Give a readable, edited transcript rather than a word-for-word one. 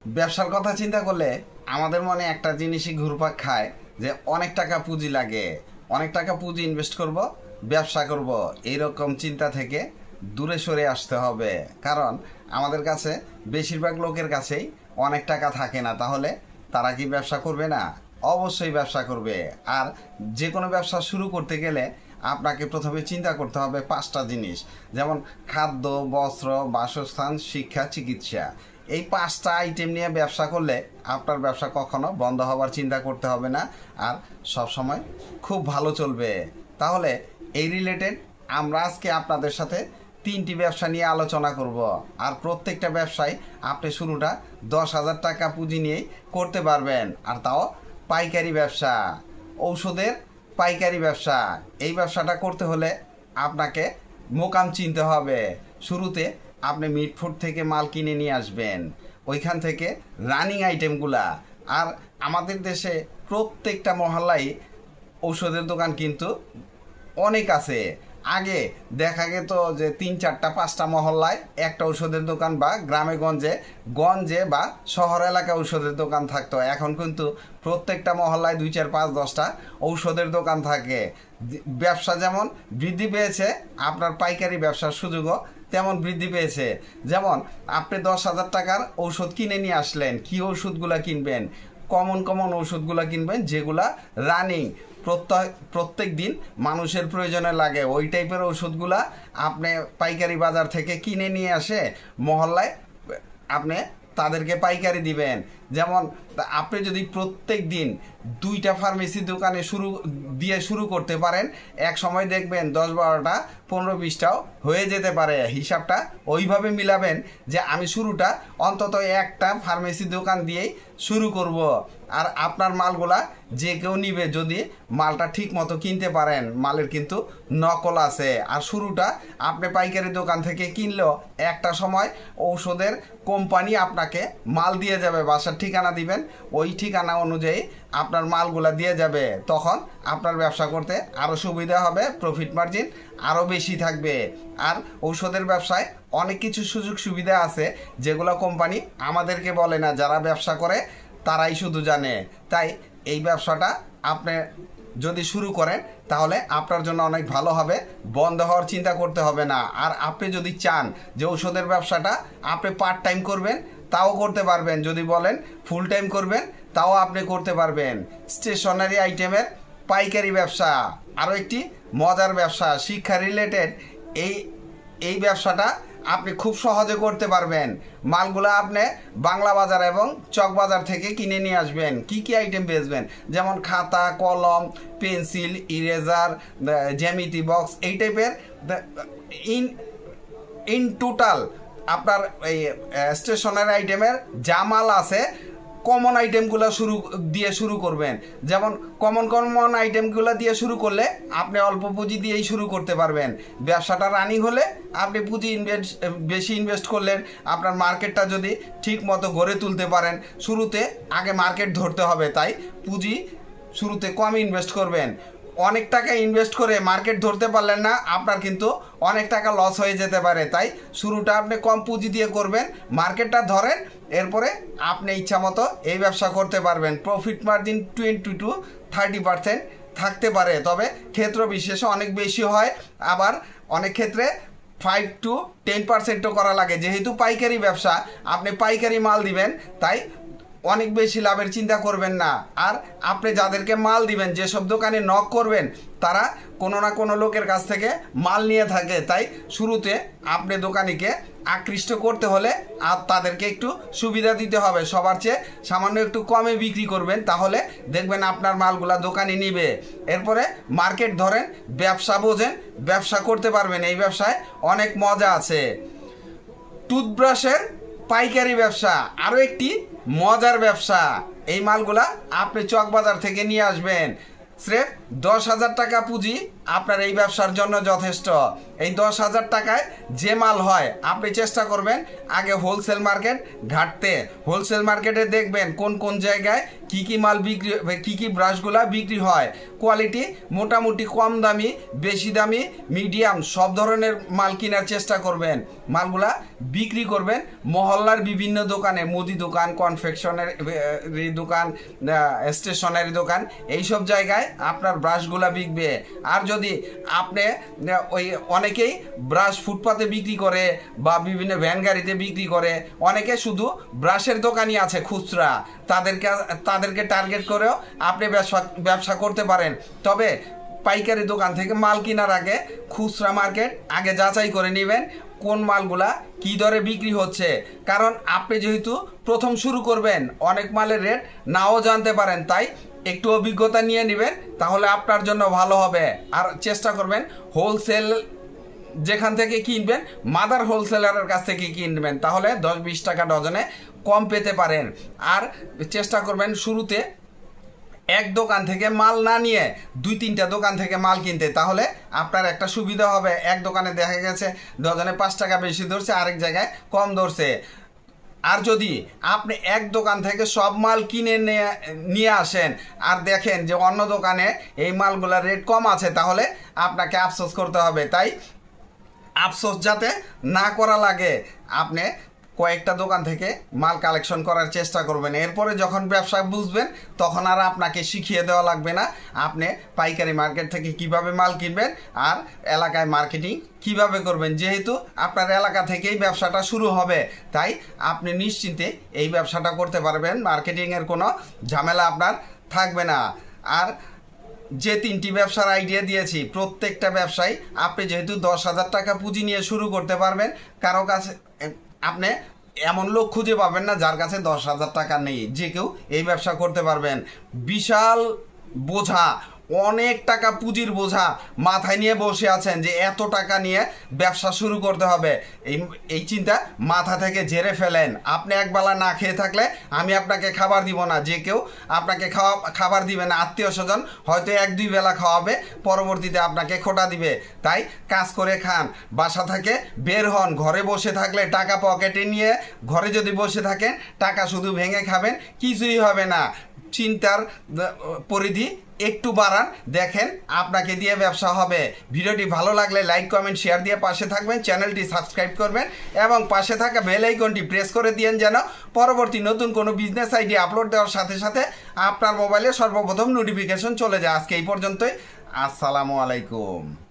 ব্যবসার কথা চিন্তা করলে আমাদের মনে একটা জিনিসই ঘুরপাক খায় যে অনেক টাকা পুঁজি লাগে, অনেক টাকা পুঁজি ইনভেস্ট করব, ব্যবসা করব। এইরকম চিন্তা থেকে দূরে সরে আসতে হবে, কারণ আমাদের কাছে বেশিরভাগ লোকের কাছেই অনেক টাকা থাকে না। তাহলে তারা কি ব্যবসা করবে না? অবশ্যই ব্যবসা করবে। আর যে কোনো ব্যবসা শুরু করতে গেলে আপনাকে প্রথমে চিন্তা করতে হবে 5টা জিনিস, যেমন খাদ্য, বস্ত্র, বাসস্থান, শিক্ষা, চিকিৎসা। এই 5টা আইটেম নিয়ে ব্যবসা করলে আপনার ব্যবসা কখনো বন্ধ হওয়ার চিন্তা করতে হবে না, আর সব সময় খুব ভালো চলবে। তাহলে এই রিলেটেড আমরা আজকে আপনাদের সাথে 3টি ব্যবসা নিয়ে আলোচনা করব। আর প্রত্যেকটা ব্যবসায় আপনি শুরুটা 10,000 টাকা পুঁজি নিয়েই করতে পারবেন, আর তাও পাইকারি ব্যবসা, ঔষধের পাইকারি ব্যবসা। এই ব্যবসাটা করতে হলে আপনাকে মোকাম চিনতে হবে। শুরুতে আপনি মিট ফুড থেকে মাল কিনে নিয়ে আসবেন, ওইখান থেকে রানিং আইটেমগুলা। আর আমাদের দেশে প্রত্যেকটা মহল্লায় ঔষধের দোকান কিন্তু অনেক আছে। আগে দেখা যেত যে 3, 4, 5টা মহল্লায় একটা ঔষধের দোকান, বা গ্রামে গঞ্জে বা শহর এলাকায় ঔষধের দোকান থাকতো। এখন কিন্তু প্রত্যেকটা মহল্লায় 2, 4, 5, 10টা ঔষধের দোকান থাকে। ব্যবসা যেমন বৃদ্ধি পেয়েছে, আপনার পাইকারি ব্যবসার সুযোগও তেমন বৃদ্ধি পেয়েছে। যেমন আপনি 10,000 টাকার ঔষধ কিনে নিয়ে আসলেন, কি ওষুধগুলা কিনবেন? কমন ওষুধগুলা কিনবেন, যেগুলা রানিং, প্রত্যেক দিন মানুষের প্রয়োজনে লাগে। ওই টাইপের ওষুধগুলা আপনি পাইকারি বাজার থেকে কিনে নিয়ে আসে মহল্লায় আপনি তাদেরকে পাইকারি দিবেন। যেমন আপনি যদি প্রত্যেক দিন 2টা ফার্মেসি দোকানে শুরু করতে পারেন, এক সময় দেখবেন 10, 12টা, 15, 20টাও হয়ে যেতে পারে। হিসাবটা ওইভাবে মিলাবেন যে আমি শুরুটা অন্তত একটা ফার্মেসি দোকান দিয়েই শুরু করব। আর আপনার মালগুলা যে কেউ নিবে, যদি মালটা ঠিক মতো কিনতে পারেন। মালের কিন্তু নকল আছে। আর শুরুটা আপনি পাইকারি দোকান থেকে কিনলেও একটা সময় ঔষধের কোম্পানি আপনাকে মাল দিয়ে যাবে, বাসার ঠিকানা দিবেন, ওই ঠিকানা অনুযায়ী আপনার মালগুলা দিয়ে যাবে। তখন আপনার ব্যবসা করতে আরও সুবিধা হবে, প্রফিট মার্জিন আরও বেশি থাকবে। আর ঔষধের ব্যবসায় অনেক কিছু সুযোগ সুবিধা আছে, যেগুলো কোম্পানি আমাদেরকে বলে না। যারা ব্যবসা করে তারাই শুধু জানে। তাই এই ব্যবসাটা আপনি যদি শুরু করেন তাহলে আপনার জন্য অনেক ভালো হবে, বন্ধ হওয়ার চিন্তা করতে হবে না। আর আপনি যদি চান যে ঔষধের ব্যবসাটা আপনি পার্ট টাইম করবেন, তাও করতে পারবেন। যদি বলেন ফুল টাইম করবেন, তাও আপনি করতে পারবেন। স্টেশনারি আইটেমের পাইকারি ব্যবসা আরও একটি মজার ব্যবসা, শিক্ষা রিলেটেড। এই ব্যবসাটা আপনি খুব সহজে করতে পারবেন। মালগুলো আপনি বাংলা বাজার এবং চক বাজার থেকে কিনে নিয়ে আসবেন। কি কি আইটেম বেচবেন? যেমন খাতা, কলম, পেন্সিল, ইরেজার, জ্যামিতি বক্স, এই টাইপের ইন টোটাল আপনার এই স্টেশনারি আইটেমের যা মাল আছে, কমন আইটেমগুলো শুরু করবেন। যেমন কমন আইটেমগুলো দিয়ে শুরু করলে আপনি অল্প পুঁজি দিয়েই শুরু করতে পারবেন। ব্যবসাটা রানিং হলে আপনি পুঁজি বেশি ইনভেস্ট করলেন। আপনার মার্কেটটা যদি ঠিক মতো গড়ে তুলতে পারেন, শুরুতে আগে মার্কেট ধরতে হবে, তাই পুঁজি শুরুতে কম ইনভেস্ট করবেন। অনেক টাকা ইনভেস্ট করে মার্কেট ধরতে পারলেন না, আপনার কিন্তু অনেক টাকা লস হয়ে যেতে পারে। তাই শুরুটা আপনি কম পুঁজি দিয়ে করবেন, মার্কেটটা ধরেন, এরপরে আপনি ইচ্ছা মতো এই ব্যবসা করতে পারবেন। প্রফিট মার্জিন 20 to 30% থাকতে পারে, তবে ক্ষেত্র বিশেষে অনেক বেশি হয়। আবার অনেক ক্ষেত্রে 5 to 10%ও করা লাগে। যেহেতু পাইকারি ব্যবসা, আপনি পাইকারি মাল দিবেন, তাই অনেক বেশি লাভের চিন্তা করবেন না। আর আপনি যাদেরকে মাল দিবেন, যেসব দোকানে নক করবেন, তারা কোনো না কোনো লোকের কাছ থেকে মাল নিয়ে থাকে। তাই শুরুতে আপনি দোকানিকে আকৃষ্ট করতে হলে আর তাদেরকে একটু সুবিধা দিতে হবে। সবার চেয়ে সামান্য একটু কমে বিক্রি করবেন, তাহলে দেখবেন আপনার মালগুলা দোকানে নিবে। এরপরে মার্কেট ধরেন, ব্যবসা বোঝেন, ব্যবসা করতে পারবেন। এই ব্যবসায় অনেক মজা আছে। টুথব্রাশের পাইকারি ব্যবসা আরও একটি মজার ব্যবসা। এই মালগুলা আপনি চক বাজার থেকে নিয়ে আসবেন। স্রেফ 10,000 টাকা পুঁজি আপনার এই ব্যবসার জন্য যথেষ্ট। এই 10,000 টাকায় যে মাল হয় আপনি চেষ্টা করবেন আগে হোলসেল মার্কেট ঘাটতে। হোলসেল মার্কেটে দেখবেন কোন কোন জায়গায় কি কি মাল বিক্রি, কি কি ব্রাশগুলা বিক্রি হয়। কোয়ালিটি মোটামুটি কম দামি, বেশি দামি, মিডিয়াম সব ধরনের মাল কেনার চেষ্টা করবেন। মালগুলা বিক্রি করবেন মহল্লার বিভিন্ন দোকানে, মুদি দোকান, কনফেকশনারি দোকান, স্টেশনারি দোকান, এইসব জায়গায় আপনার ব্রাশগুলা বিকবে। আর যদি আপনি ওই অনেকেই ব্রাশ ফুটপাতে বিক্রি করে বা বিভিন্ন ভ্যান গাড়িতে বিক্রি করে, অনেকে শুধু ব্রাশের দোকানই আছে খুচরা, তাদেরকে টার্গেট করেও আপনি ব্যবসা করতে পারেন। তবে পাইকারি দোকান থেকে মাল কেনার আগে খুচরা মার্কেট আগে যাচাই করে নেবেন কোন মালগুলা কি দরে বিক্রি হচ্ছে। কারণ আপনি যেহেতু প্রথম শুরু করবেন, অনেক মালের রেট নাও জানতে পারেন, তাই একটু অভিজ্ঞতা নিয়ে নেবেন, তাহলে আপনার জন্য ভালো হবে। আর চেষ্টা করবেন হোলসেল যেখান থেকে কিনবেন মাদার হোলসেলারের কাছ থেকে কিনবেন, তাহলে 10-20 টাকা ডজনে কম পেতে পারেন। আর চেষ্টা করবেন শুরুতে এক দোকান থেকে মাল না নিয়ে 2-3টা দোকান থেকে মাল কিনতে, তাহলে আপনার একটা সুবিধা হবে। এক দোকানে দেখা গেছে ডজনে 5 টাকা বেশি ধরছে, আরেক জায়গায় কম ধরছে। আর যদি আপনি এক দোকান থেকে সব মাল কিনে নিয়ে আসেন আর দেখেন যে অন্য দোকানে এই মালগুলোর রেট কম আছে, তাহলে আপনাকে আফসোস করতে হবে। তাই আফসোস যাতে না করা লাগে, আপনি কয়েকটা দোকান থেকে মাল কালেকশন করার চেষ্টা করবেন। এরপরে যখন ব্যবসা বুঝবেন তখন আর আপনাকে শিখিয়ে দেওয়া লাগবে না আপনি পাইকারি মার্কেট থেকে কিভাবে মাল কিনবেন আর এলাকায় মার্কেটিং কিভাবে করবেন। যেহেতু আপনার এলাকা থেকেই ব্যবসাটা শুরু হবে, তাই আপনি নিশ্চিন্তে এই ব্যবসাটা করতে পারবেন, মার্কেটিংয়ের কোনো ঝামেলা আপনার থাকবে না। আর যে 3টি ব্যবসার আইডিয়া দিয়েছি, প্রত্যেকটা ব্যবসায় আপনি যেহেতু 10,000 টাকা পুঁজি নিয়ে শুরু করতে পারবেন, কারো কাছে আপনি এমন লোক খুঁজে পাবেন না যার কাছে 10,000 টাকা নেই, যে কেউ এই ব্যবসা করতে পারবেন। বিশাল বোঝা, অনেক টাকা পুঁজির বোঝা মাথায় নিয়ে বসে আছেন যে এত টাকা নিয়ে ব্যবসা শুরু করতে হবে, এই চিন্তা মাথা থেকে ঝেড়ে ফেলেন। আপনি একবেলা না খেয়ে থাকলে আমি আপনাকে খাবার দিব না, যে কেউ আপনাকে খাবার দিবে না, আত্মীয় স্বজন হয়তো 1-2 বেলা খাওয়াবে, পরবর্তীতে আপনাকে খোটা দিবে। তাই কাজ করে খান, বাসা থেকে বের হন। ঘরে বসে থাকলে টাকা পকেটে নিয়ে ঘরে যদি বসে থাকেন টাকা শুধু ভেঙে খাবেন, কিছুই হবে না। চিন্তার পরিধি একটু বাড়ান, দেখেন আপনাকে দিয়ে ব্যবসা হবে। ভিডিওটি ভালো লাগলে লাইক, কমেন্ট, শেয়ার দিয়ে পাশে থাকবেন, চ্যানেলটি সাবস্ক্রাইব করবেন এবং পাশে থাকা বেল আইকনটি প্রেস করে দিয়েন যেন পরবর্তী নতুন কোনো বিজনেস আইডিয়া আপলোড দেওয়ার সাথে সাথে আপনার মোবাইলে সর্বপ্রথম নোটিফিকেশন চলে যায়। আজকে এই পর্যন্তই, আসসালামু আলাইকুম।